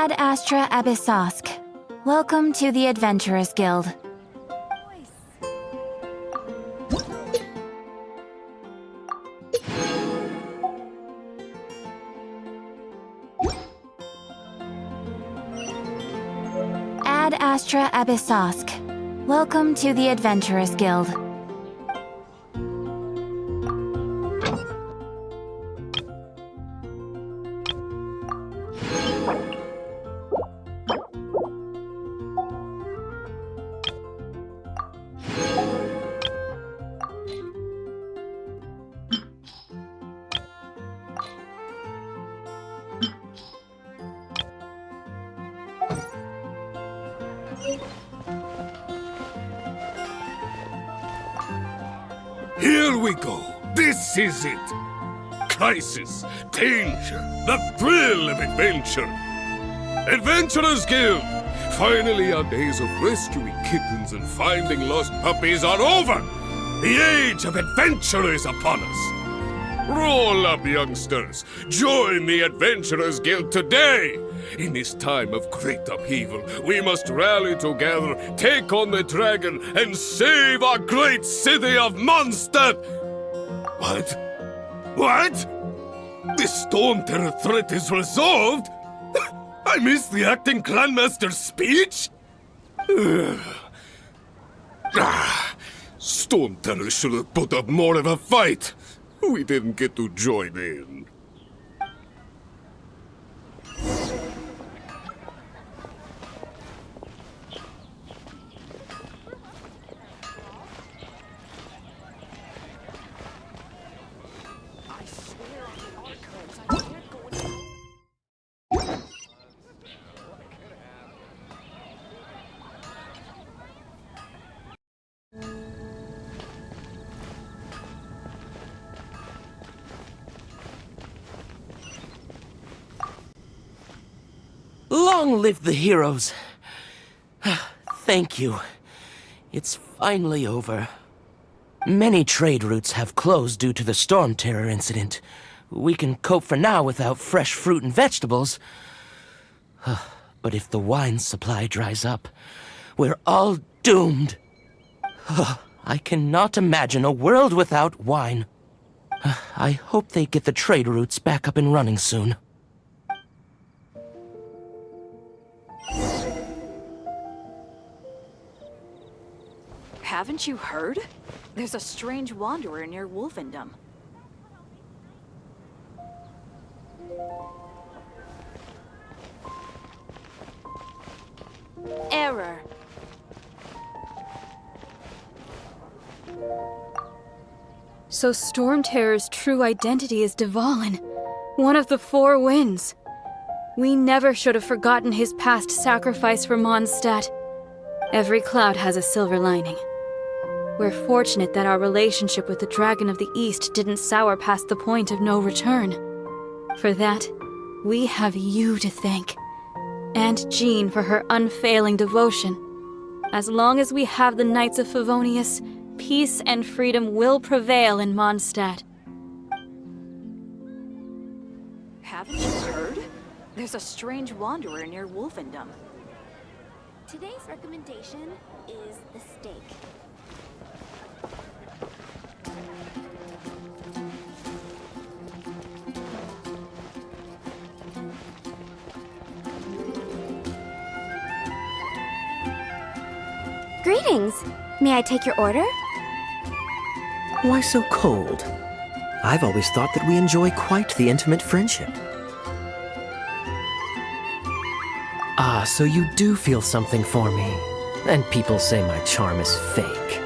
Ad Astra Abyssosk. Welcome to the Adventurers Guild. Ad Astra Abyssosk. Welcome to the Adventurers Guild. Here we go. This is it. Crisis, danger, the thrill of adventure. Adventurers Guild! Finally, our days of rescuing kittens and finding lost puppies are over. The age of adventure is upon us. Roll up, youngsters. Join the Adventurers Guild today. In this time of great upheaval, we must rally together, take on the dragon, and save our great city of Mondstadt! What? What? The Storm Terror threat is resolved? I missed the acting clanmaster's speech? Storm Terror should have put up more of a fight. We didn't get to join in. Long live the heroes! Thank you. It's finally over. Many trade routes have closed due to the Storm Terror incident. We can cope for now without fresh fruit and vegetables. But if the wine supply dries up, we're all doomed. I cannot imagine a world without wine. I hope they get the trade routes back up and running soon. Haven't you heard? There's a strange wanderer near Wolfendom. Error. So Storm Terror's true identity is Dvalin, one of the Four Winds. We never should have forgotten his past sacrifice for Mondstadt. Every cloud has a silver lining. We're fortunate that our relationship with the Dragon of the East didn't sour past the point of no return. For that, we have you to thank. And Jean for her unfailing devotion. As long as we have the Knights of Favonius, peace and freedom will prevail in Mondstadt. Haven't you heard? There's a strange wanderer near Wolfendom. Today's recommendation is the steak. Greetings! May I take your order? Why so cold? I've always thought that we enjoy quite the intimate friendship. Ah, so you do feel something for me. And people say my charm is fake.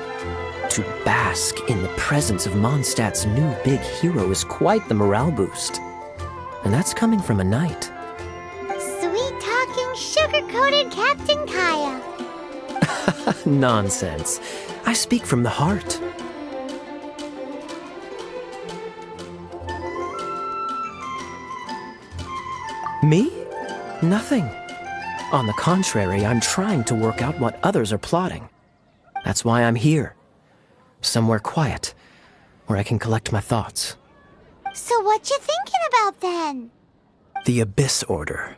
To bask in the presence of Mondstadt's new big hero is quite the morale boost. And that's coming from a knight. Sweet-talking, sugar-coated Captain Kaya. Nonsense. I speak from the heart. Me? Nothing. On the contrary, I'm trying to work out what others are plotting. That's why I'm here. Somewhere quiet, where I can collect my thoughts. So what you thinking about then? The Abyss Order.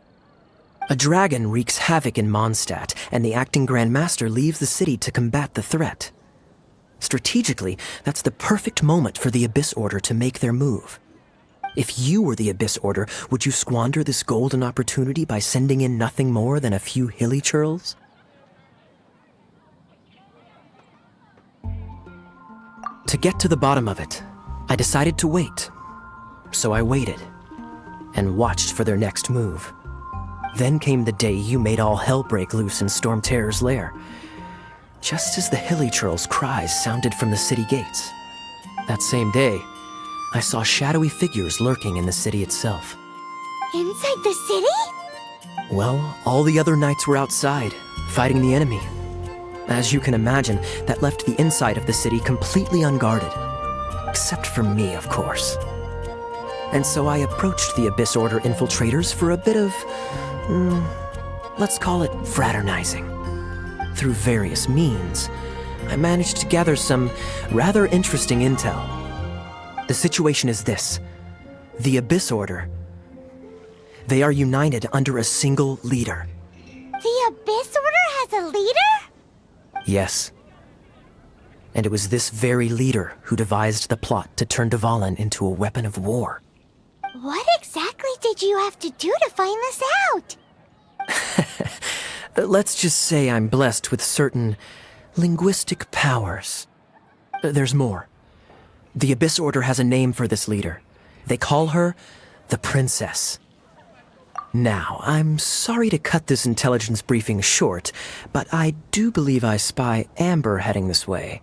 A dragon wreaks havoc in Mondstadt, and the acting Grand Master leaves the city to combat the threat. Strategically, that's the perfect moment for the Abyss Order to make their move. If you were the Abyss Order, would you squander this golden opportunity by sending in nothing more than a few hilly churls? To get to the bottom of it, I decided to wait. So I waited, and watched for their next move. Then came the day you made all hell break loose in Storm Terror's lair, just as the hilly churl's cries sounded from the city gates. That same day, I saw shadowy figures lurking in the city itself. Inside the city? Well, all the other knights were outside, fighting the enemy. As you can imagine, that left the inside of the city completely unguarded. Except for me, of course. And so I approached the Abyss Order infiltrators for a bit of, let's call it fraternizing. Through various means, I managed to gather some rather interesting intel. The situation is this. The Abyss Order, they are united under a single leader. The Abyss Order has a leader? Yes. And it was this very leader who devised the plot to turn Dvalin into a weapon of war. What exactly did you have to do to find this out? Let's just say I'm blessed with certain linguistic powers. There's more. The Abyss Order has a name for this leader. They call her the Princess. Now, I'm sorry to cut this intelligence briefing short, but I do believe I spy Amber heading this way.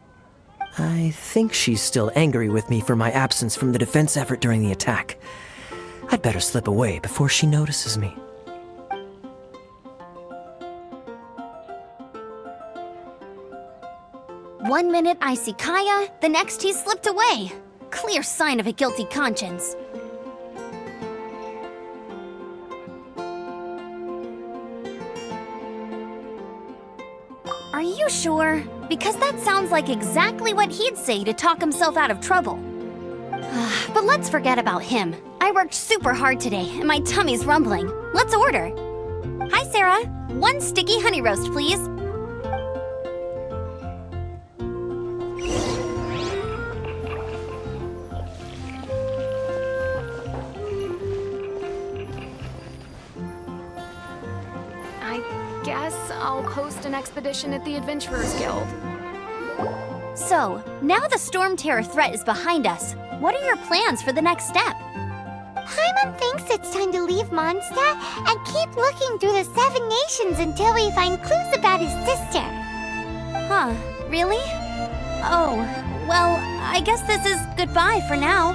I think she's still angry with me for my absence from the defense effort during the attack. I'd better slip away before she notices me. One minute I see Kaya, the next he's slipped away. Clear sign of a guilty conscience. Are you sure? Because that sounds like exactly what he'd say to talk himself out of trouble. But let's forget about him. I worked super hard today, and my tummy's rumbling. Let's order. Hi, Sarah. 1 sticky honey roast, please. I guess I'll post an expedition at the Adventurers Guild. So, now the Storm Terror threat is behind us. What are your plans for the next step? Paimon thinks it's time to leave Mondstadt and keep looking through the 7 nations until we find clues about his sister. Huh, really? Oh, well, I guess this is goodbye for now.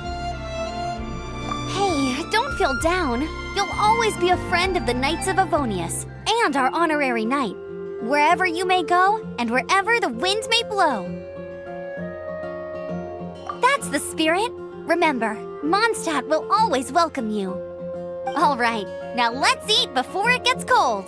Hey, don't feel down. You'll always be a friend of the Knights of Avonius and our honorary knight, wherever you may go and wherever the wind may blow. That's the spirit. Remember, Mondstadt will always welcome you. All right, now let's eat before it gets cold.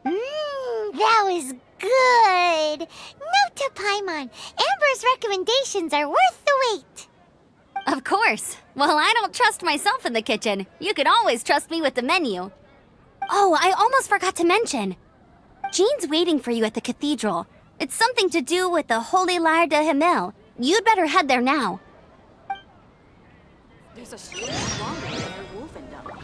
That was good. Note to Paimon, Amber's recommendations are worth the wait. Of course. Well, I don't trust myself in the kitchen. You can always trust me with the menu. Oh, I almost forgot to mention. Jean's waiting for you at the cathedral. It's something to do with the Holy Lyre de Himmel. You'd better head there now. There's a strange wandering near Wolfendom.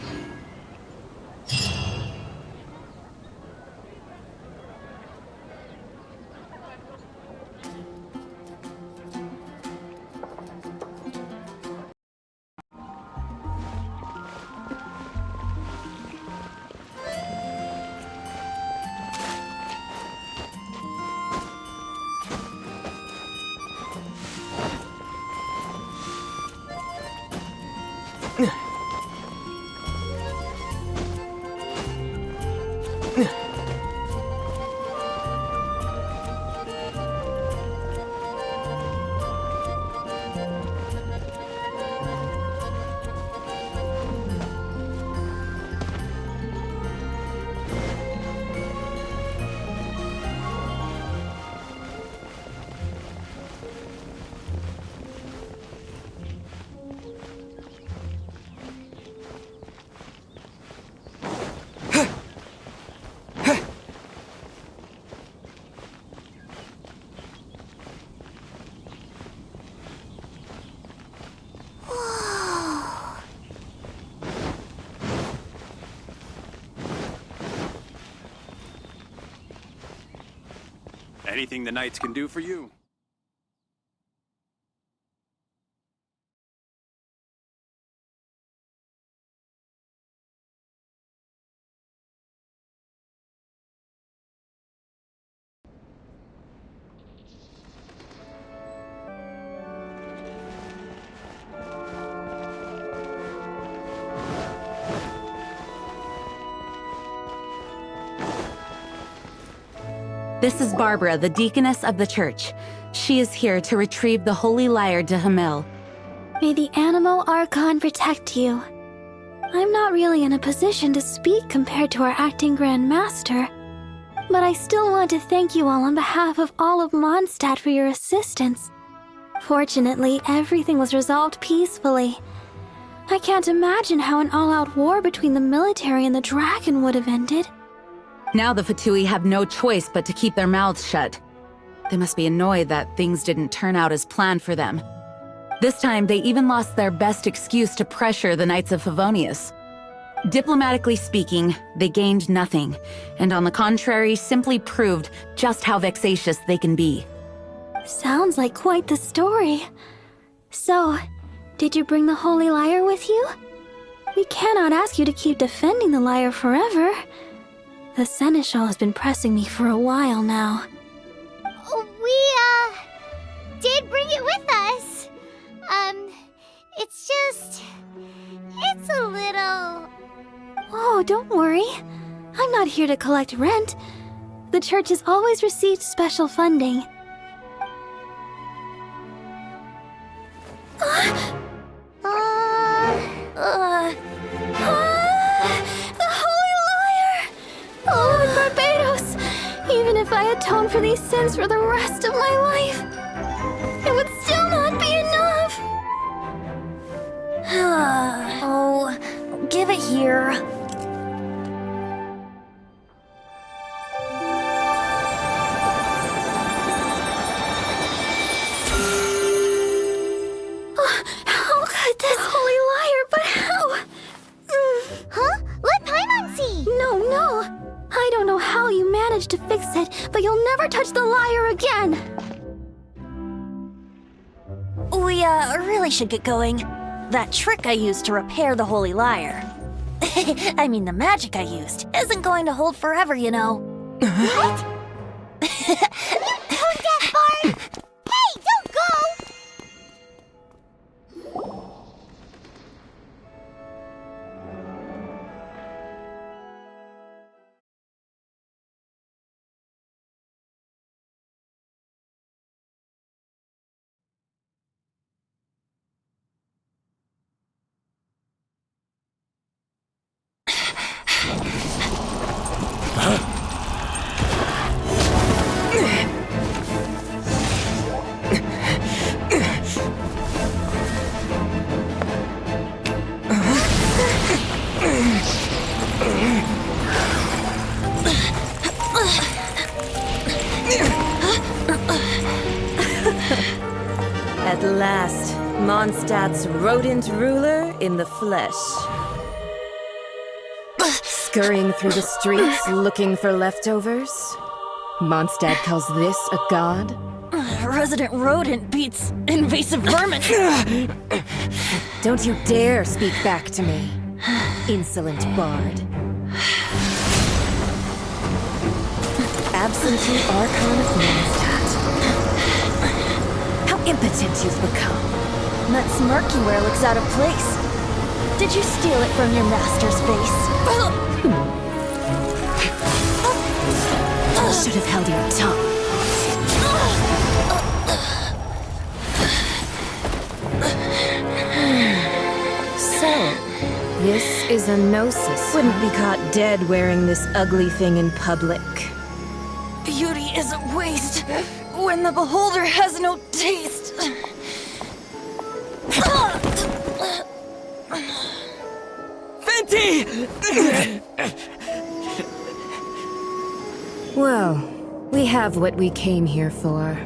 Anything the Knights can do for you. This is Barbara, the deaconess of the church. She is here to retrieve the holy lyre to Hamil. May the Animo Archon protect you. I'm not really in a position to speak compared to our acting Grand Master, but I still want to thank you all on behalf of all of Mondstadt for your assistance. Fortunately, everything was resolved peacefully. I can't imagine how an all-out war between the military and the dragon would have ended. Now the Fatui have no choice but to keep their mouths shut. They must be annoyed that things didn't turn out as planned for them. This time, they even lost their best excuse to pressure the Knights of Favonius. Diplomatically speaking, they gained nothing, and on the contrary, simply proved just how vexatious they can be. Sounds like quite the story. So, did you bring the holy lyre with you? We cannot ask you to keep defending the lyre forever. The Seneschal has been pressing me for a while now. We, did bring it with us. It's a little... Oh, don't worry. I'm not here to collect rent. The church has always received special funding. The Holy Lyre! Oh, Lord Barbados! Even if I atone for these sins for the rest of my life, it would still not be enough! Oh, give it here. How could this Holy Lyre, but how? Huh? Let Paimon see! No. I don't know how you managed to fix it, but you'll never touch the lyre again! We, really should get going. That trick I used to repair the Holy Lyre. I mean, the magic I used isn't going to hold forever, you know. What? You tone-deaf bard! Hey, don't go! At last, Mondstadt's rodent ruler in the flesh. Scurrying through the streets looking for leftovers? Mondstadt calls this a god? Resident rodent beats invasive vermin. Don't you dare speak back to me, insolent bard. Absentee Archon of Mondstadt. How impotent you've become. That smirk you wear looks out of place. Did you steal it from your master's face? You should have held your tongue. So, this is a gnosis. Wouldn't be caught dead wearing this ugly thing in public. Beauty is a waste when the beholder has no taste. Fenty! Well, we have what we came here for.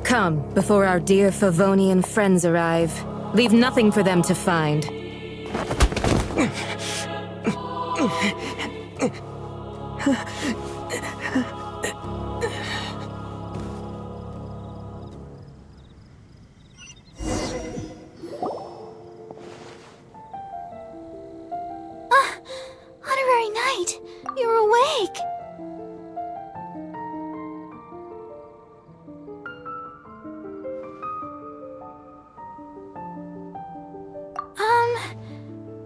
Come, before our dear Favonian friends arrive. Leave nothing for them to find. Honorary Knight, you're awake.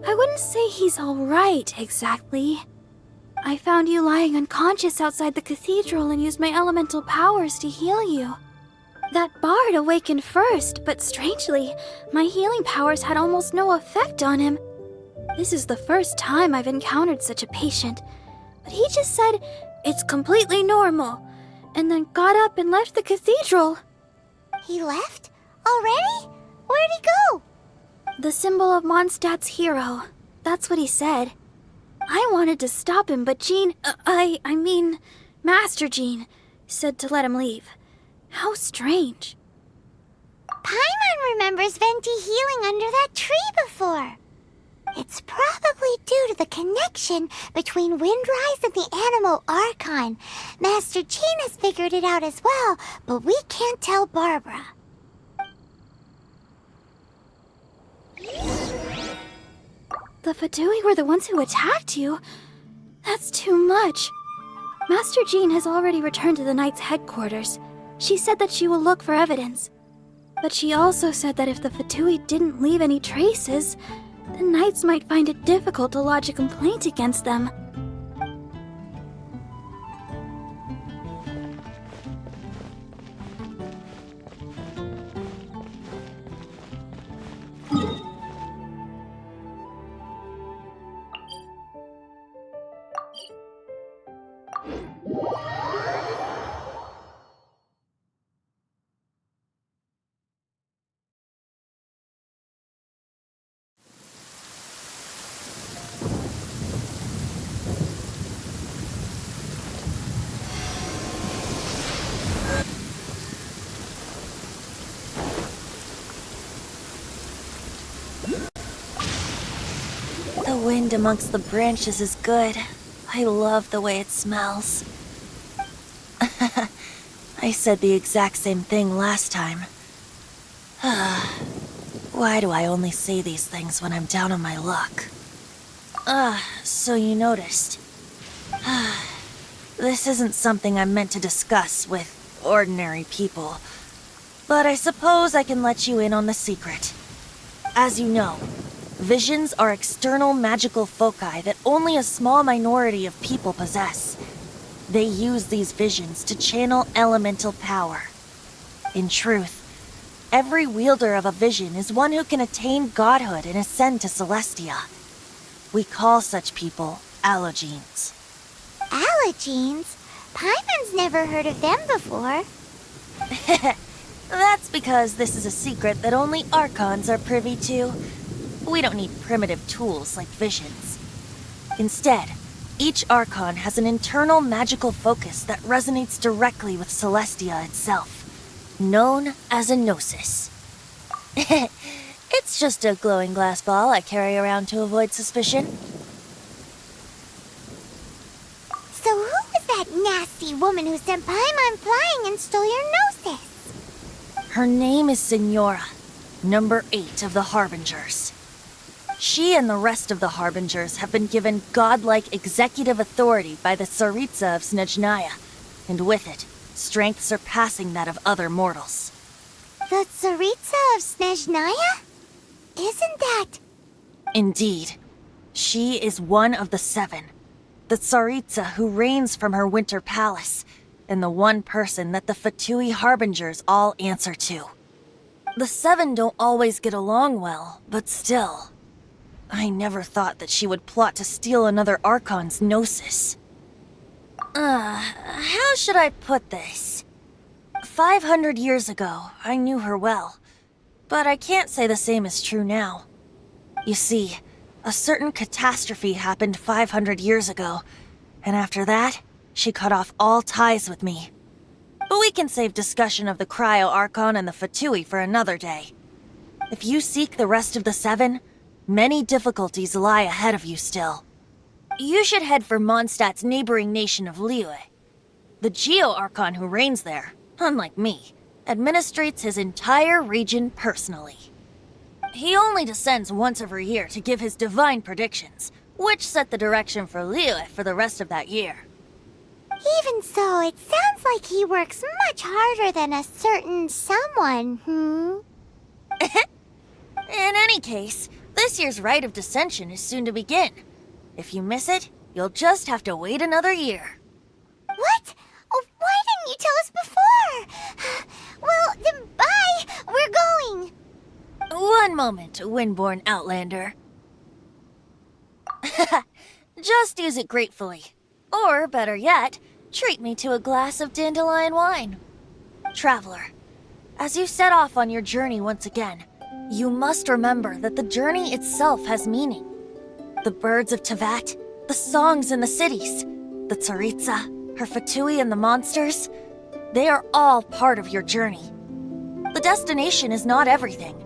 I wouldn't say he's alright, exactly. I found you lying unconscious outside the cathedral and used my elemental powers to heal you. That bard awakened first, but strangely, my healing powers had almost no effect on him. This is the first time I've encountered such a patient, but he just said it's completely normal, and then got up and left the cathedral. He left? Already? Where'd he go? The symbol of Mondstadt's hero. That's what he said. I wanted to stop him, but Master Jean, said to let him leave. How strange. Paimon remembers Venti healing under that tree before. It's probably due to the connection between Windrise and the Animo Archon. Master Jean has figured it out as well, but we can't tell Barbara. The Fatui were the ones who attacked you? That's too much. Master Jean has already returned to the Knight's headquarters. She said that she will look for evidence. But she also said that if the Fatui didn't leave any traces, the Knights might find it difficult to lodge a complaint against them. The wind amongst the branches is good. I love the way it smells. I said the exact same thing last time. Why do I only say these things when I'm down on my luck? So you noticed. This isn't something I'm meant to discuss with ordinary people, but I suppose I can let you in on the secret. As you know, visions are external magical foci that only a small minority of people possess. They use these visions to channel elemental power. In truth, every wielder of a vision is one who can attain godhood and ascend to Celestia. We call such people allogenes. Allogenes? Paimon's never heard of them before. That's because this is a secret that only Archons are privy to. We don't need primitive tools like visions. Instead, each Archon has an internal magical focus that resonates directly with Celestia itself, known as a gnosis. It's just a glowing glass ball I carry around to avoid suspicion. So who was that nasty woman who sent Paimon flying and stole your gnosis? Her name is Signora, number 8 of the Harbingers. She and the rest of the Harbingers have been given godlike executive authority by the Tsaritsa of Snezhnaya, and with it, strength surpassing that of other mortals. The Tsaritsa of Snezhnaya? Isn't that... Indeed. She is one of the 7, the Tsaritsa who reigns from her winter palace, and the one person that the Fatui Harbingers all answer to. The 7 don't always get along well, but still... I never thought that she would plot to steal another Archon's gnosis. How should I put this? 500 years ago, I knew her well, but I can't say the same is true now. You see, a certain catastrophe happened 500 years ago, and after that, she cut off all ties with me. But we can save discussion of the Cryo Archon and the Fatui for another day. If you seek the rest of the 7, many difficulties lie ahead of you still. You should head for Mondstadt's neighboring nation of Liyue. The Geo-Archon who reigns there, unlike me, administrates his entire region personally. He only descends once every year to give his divine predictions, which set the direction for Liyue for the rest of that year. Even so, it sounds like he works much harder than a certain someone, In any case, this year's Rite of Descension is soon to begin. If you miss it, you'll just have to wait another year. What? Oh, why didn't you tell us before? Well, then bye! We're going! One moment, Windborn Outlander. Just use it gratefully. Or, better yet, treat me to a glass of dandelion wine. Traveler, as you set off on your journey once again, you must remember that the journey itself has meaning. The birds of Teyvat, the songs in the cities, the Tsaritsa, her Fatui and the monsters, they are all part of your journey. The destination is not everything.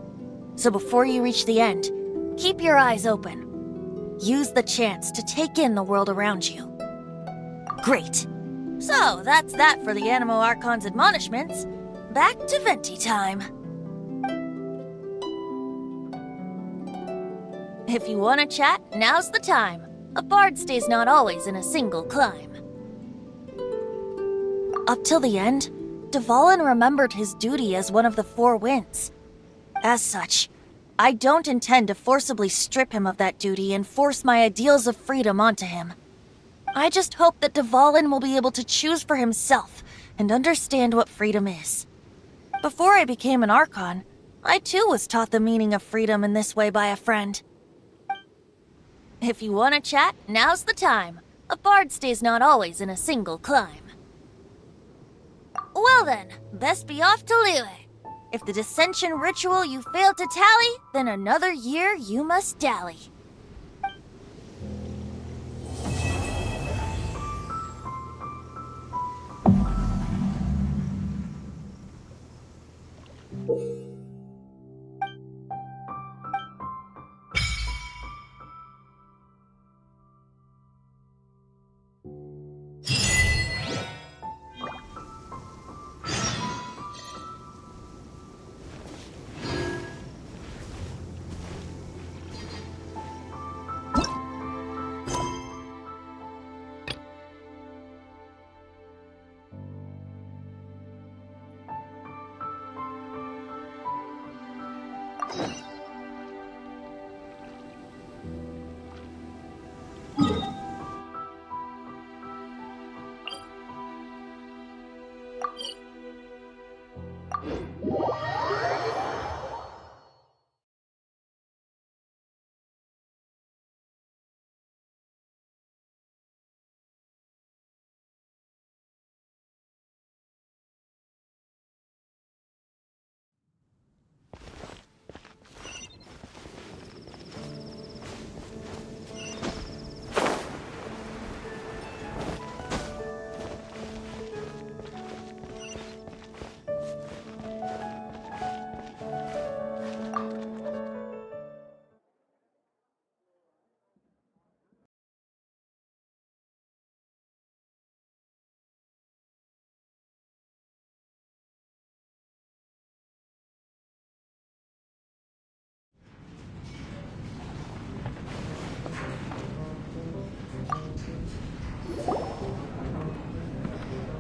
So before you reach the end, keep your eyes open. Use the chance to take in the world around you. Great. So, that's that for the Animo Archon's admonishments. Back to Venti time. If you want to chat, now's the time. A bard stays not always in a single climb. Up till the end, Dvalin remembered his duty as one of the Four Winds. As such, I don't intend to forcibly strip him of that duty and force my ideals of freedom onto him. I just hope that Dvalin will be able to choose for himself and understand what freedom is. Before I became an Archon, I too was taught the meaning of freedom in this way by a friend. If you want to chat, now's the time. A bard stays not always in a single climb. Well then, best be off to Liyue. If the dissension ritual you fail to tally, then another year you must dally.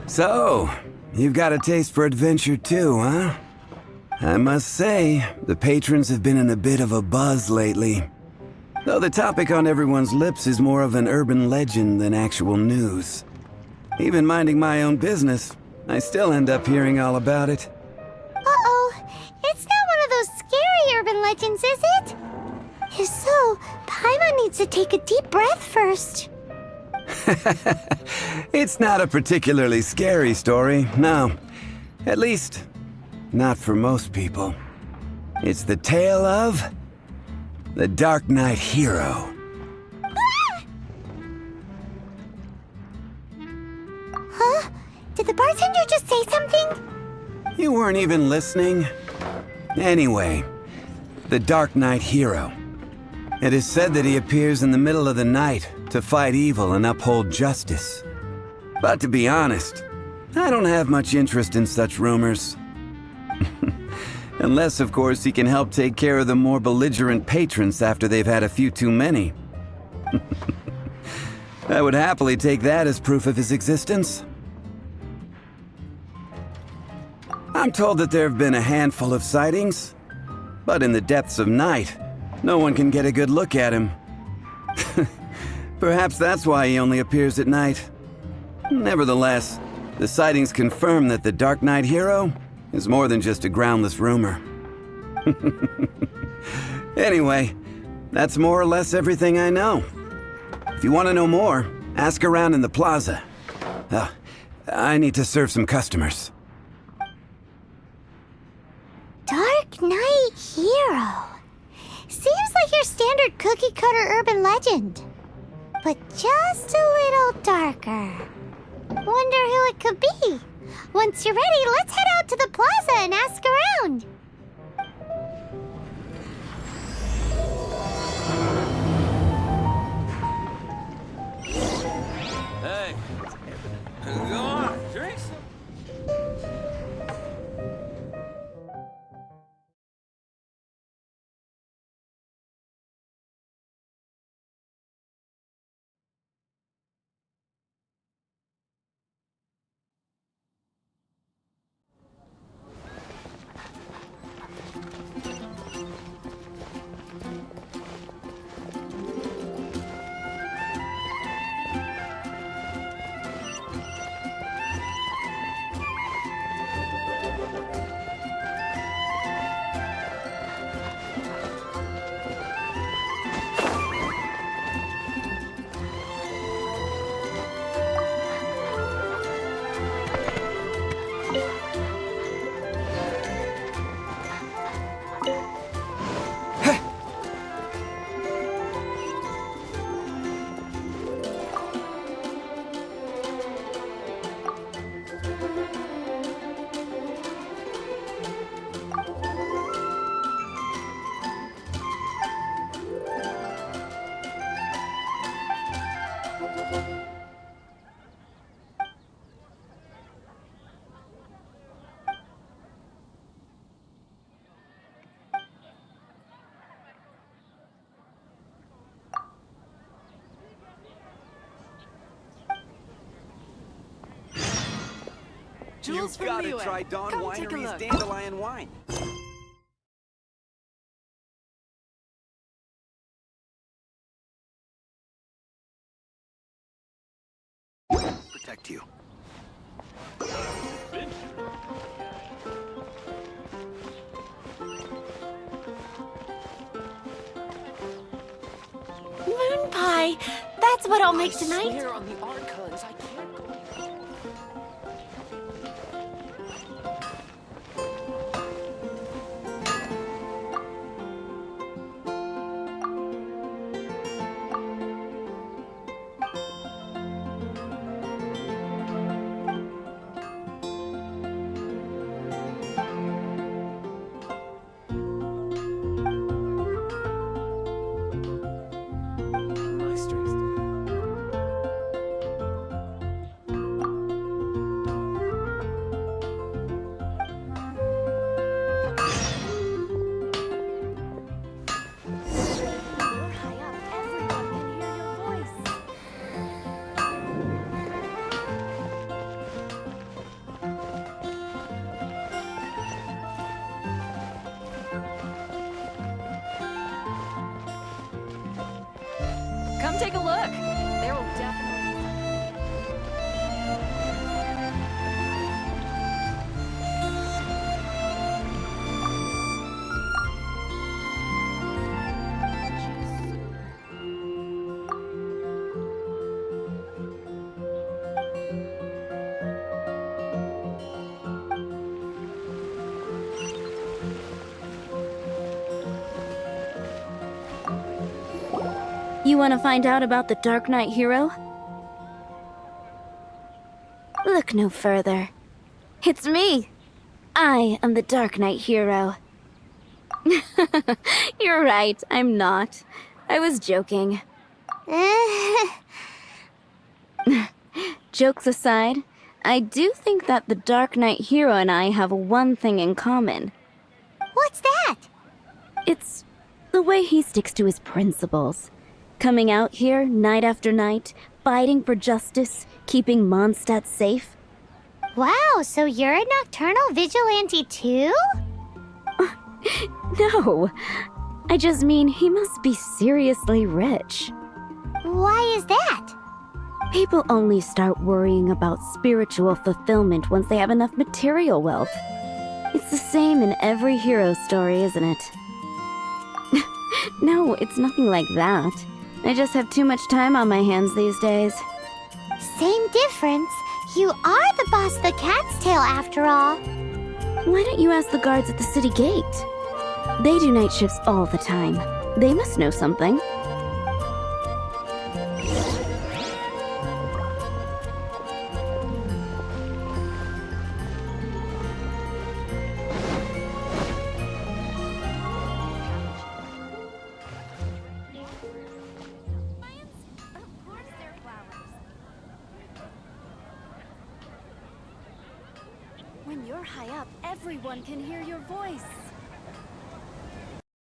So, you've got a taste for adventure too, huh? I must say, the patrons have been in a bit of a buzz lately. Though the topic on everyone's lips is more of an urban legend than actual news. Even minding my own business, I still end up hearing all about it. Uh-oh, it's not one of those scary urban legends, is it? If so, Paimon needs to take a deep breath first. It's not a particularly scary story, no. At least, not for most people. It's the tale of the Dark Knight hero. Ah! Huh? Did the bartender just say something? You weren't even listening? Anyway, the Dark Knight hero. It is said that he appears in the middle of the night to fight evil and uphold justice. But to be honest, I don't have much interest in such rumors. Unless, of course, he can help take care of the more belligerent patrons after they've had a few too many. I would happily take that as proof of his existence. I'm told that there have been a handful of sightings, but in the depths of night, no one can get a good look at him. Perhaps that's why he only appears at night. Nevertheless, the sightings confirm that the Dark Knight hero is more than just a groundless rumor. Anyway, that's more or less everything I know. If you want to know more, ask around in the plaza. I need to serve some customers. Dark Knight hero. Seems like your standard cookie-cutter urban legend. But just a little darker. Wonder who it could be. Once you're ready, let's head out to the plaza and ask around. Hey, go on, drinks. You've got to try Dawn Winery's Dandelion Wine. Protect you. Moon pie! That's what I'll make tonight. I swear on the Archons, I can't go. Come take a look. There will definitely You want to find out about the Dark Knight hero? Look no further. It's me. I am the Dark Knight hero. You're right, I'm not. I was joking. Jokes aside, I do think that the Dark Knight hero and I have one thing in common. What's that? It's the way he sticks to his principles. Coming out here night after night, fighting for justice, keeping Mondstadt safe. Wow, so you're a nocturnal vigilante too? No. I just mean he must be seriously rich. Why is that? People only start worrying about spiritual fulfillment once they have enough material wealth. It's the same in every hero story, isn't it? No, it's nothing like that. I just have too much time on my hands these days. Same difference. You are the boss of the Cat's Tail after all. Why don't you ask the guards at the city gate? They do night shifts all the time. They must know something. When you're high up, everyone can hear your voice.